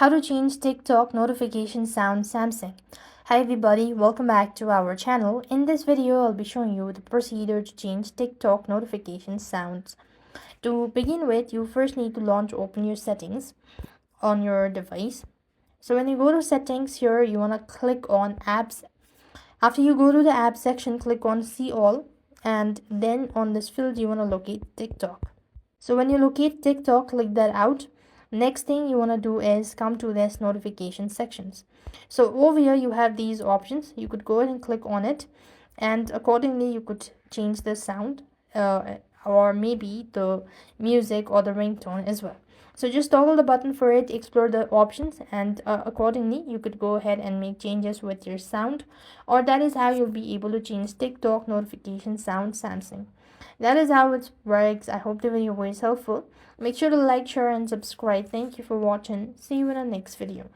How to change TikTok notification sound Samsung. Hi everybody, welcome back to our channel. In this video, I'll be showing you the procedure to change TikTok notification sounds. To begin with, you first need to open your settings on your device. So when you go to settings here, you want to click on apps. After you go to the app section, click on see all, and then on this field you want to locate TikTok. So when you locate TikTok, click that out. Next thing you want to do is come to this notification sections. So over here you have these options. You could go ahead and click on it, and accordingly you could change the sound or maybe the music or the ringtone as well. So just toggle the button for it, explore the options, and accordingly you could go ahead and make changes with your sound, or that is how you'll be able to change TikTok notification sound Samsung. That is how it works. I hope the video was helpful. Make sure to like, share, and subscribe. Thank you for watching. See you in the next video.